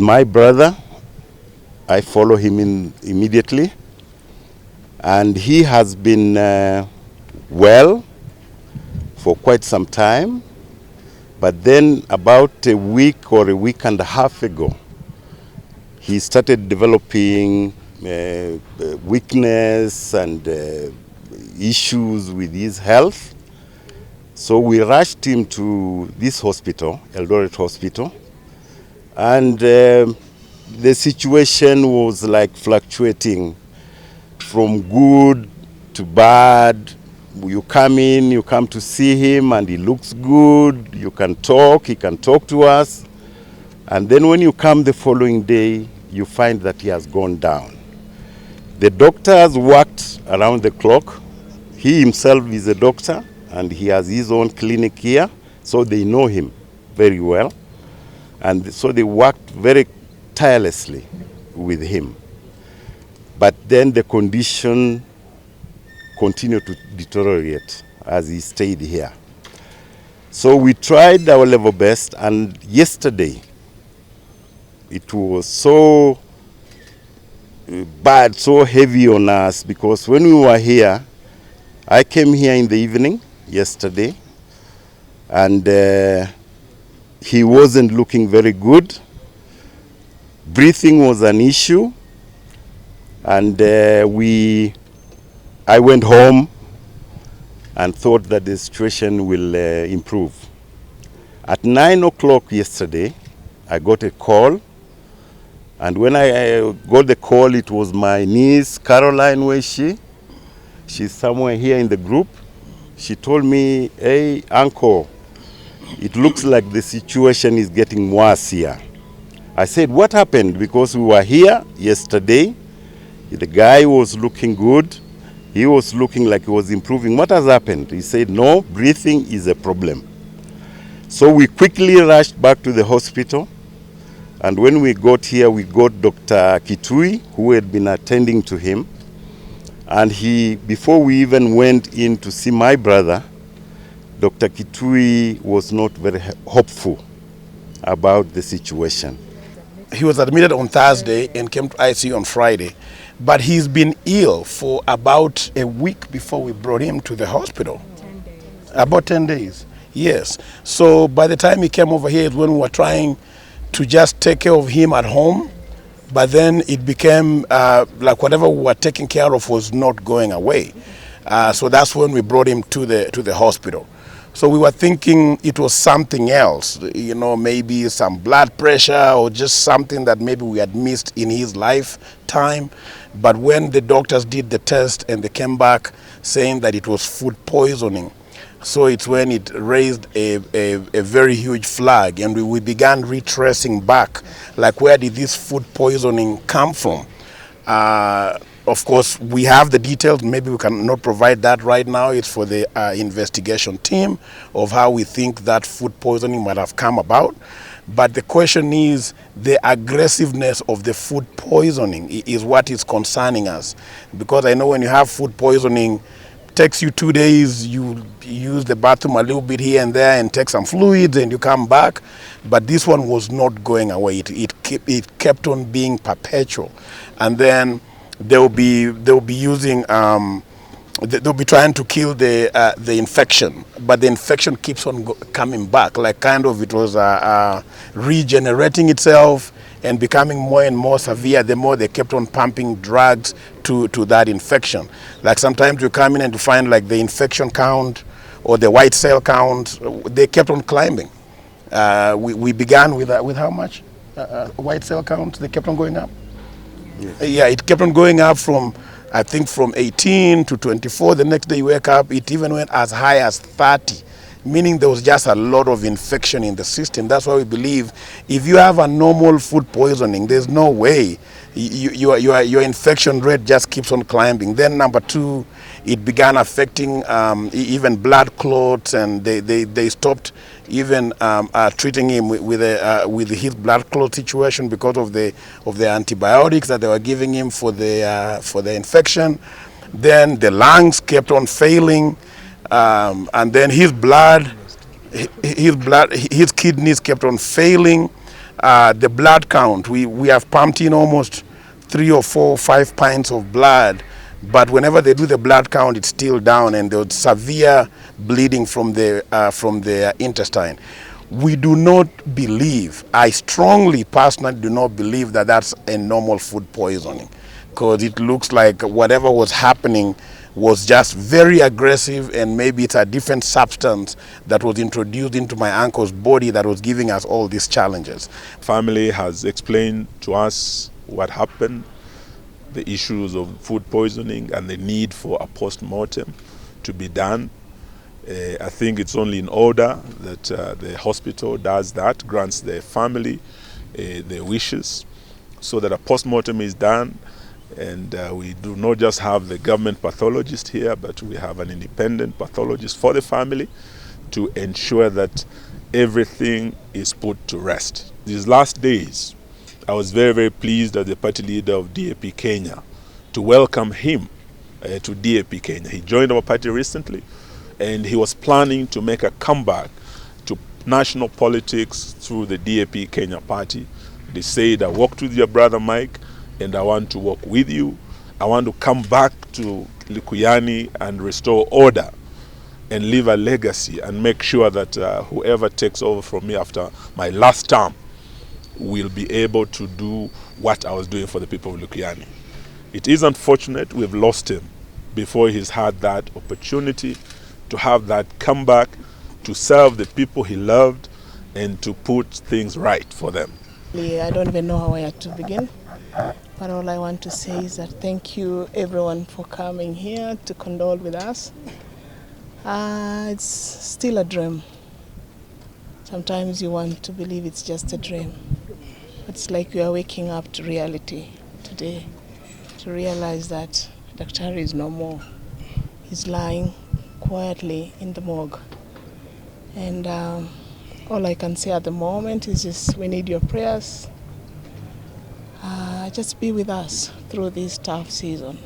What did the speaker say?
my brother. I follow him in immediately, and he has been well for quite some time. But then about a week or a week and a half ago, he started developing weakness and issues with his health. So we rushed him to this hospital, Eldoret Hospital, and the situation was like fluctuating from good to bad. You come in, you come to see him, and he looks good. You can talk, he can talk to us. And then when you come the following day, you find that he has gone down. The doctors worked around the clock. He himself is a doctor, and he has his own clinic here, so they know him very well. And so they worked very tirelessly with him. But then the condition continued to deteriorate as he stayed here. So we tried our level best, and yesterday it was so bad, so heavy on us, because when we were here, I came here in the evening yesterday, and he wasn't looking very good. Breathing was an issue, and I went home and thought that the situation will improve. At 9 o'clock yesterday, I got a call, and when I got the call, it was my niece, Caroline. Where is she? She's somewhere here in the group. She told me, "Hey, uncle, it looks like the situation is getting worse here." I said, "What happened?" Because we were here yesterday. The guy was looking good. He was looking like he was improving. What has happened? He said, "No, breathing is a problem." So we quickly rushed back to the hospital. And when we got here, we got Dr. Kitui, who had been attending to him. And before we even went in to see my brother, Dr. Kitui was not very hopeful about the situation. He was admitted on Thursday and came to ICU on Friday. But he's been ill for about a week before we brought him to the hospital. 10 days. About 10 days, yes. So by the time he came over here is when we were trying to just take care of him at home. But then it became like whatever we were taking care of was not going away. So that's when we brought him to the hospital. So we were thinking it was something else, you know, maybe some blood pressure or just something that maybe we had missed in his lifetime. But when the doctors did the test and they came back saying that it was food poisoning, so it's when it raised a very huge flag, and we began retracing back, like where did this food poisoning come from? Of course, we have the details. Maybe we cannot provide that right now. It's for the investigation team of how we think that food poisoning might have come about. But the question is, the aggressiveness of the food poisoning is what is concerning us. Because I know when you have food poisoning, it takes you 2 days, you use the bathroom a little bit here and there and take some fluids and you come back. But this one was not going away. It kept on being perpetual. And then they'll be using they'll be trying to kill the infection, but the infection keeps on coming back, like kind of it was regenerating itself and becoming more and more severe the more they kept on pumping drugs to that infection. Like sometimes you come in and you find like the infection count or the white cell count, they kept on climbing. We began with how much white cell count? They kept on going up. Yeah, it kept on going up from, I think, from 18 to 24. The next day you wake up, it even went as high as 30, meaning there was just a lot of infection in the system. That's why we believe if you have a normal food poisoning, there's no way your infection rate just keeps on climbing. Then number two, it began affecting even blood clots, and they stopped even treating him with his blood clot situation because of the antibiotics that they were giving him for the infection. Then the lungs kept on failing, and then his kidneys kept on failing. the blood count. We have pumped in almost 3 or 4 or 5 pints of blood, but whenever they do the blood count, it's still down, and there's severe bleeding from the intestine. We do not believe, I strongly personally do not believe that that's a normal food poisoning, because it looks like whatever was happening was just very aggressive, and maybe it's a different substance that was introduced into my uncle's body that was giving us all these challenges. Family has explained to us what happened, the issues of food poisoning and the need for a post-mortem to be done. I think it's only in order that the hospital does that, grants the family their wishes, so that a post-mortem is done. And we do not just have the government pathologist here, but we have an independent pathologist for the family to ensure that everything is put to rest. These last days, I was very, very pleased as the party leader of DAP Kenya to welcome him to DAP Kenya. He joined our party recently, and he was planning to make a comeback to national politics through the DAP Kenya party. They said, I worked with your brother Mike, and I want to work with you. I want to come back to Likuyani and restore order and leave a legacy and make sure that whoever takes over from me after my last term will be able to do what I was doing for the people of Likuyani. It is unfortunate we've lost him before he's had that opportunity to have that comeback, to serve the people he loved and to put things right for them. I don't even know how I had to begin, but all I want to say is that thank you everyone for coming here to condole with us. It's still a dream. Sometimes you want to believe it's just a dream. It's like you are waking up to reality today, to realize that Daktari is no more. He's lying quietly in the morgue. And all I can say at the moment is just we need your prayers. Just be with us through this tough season.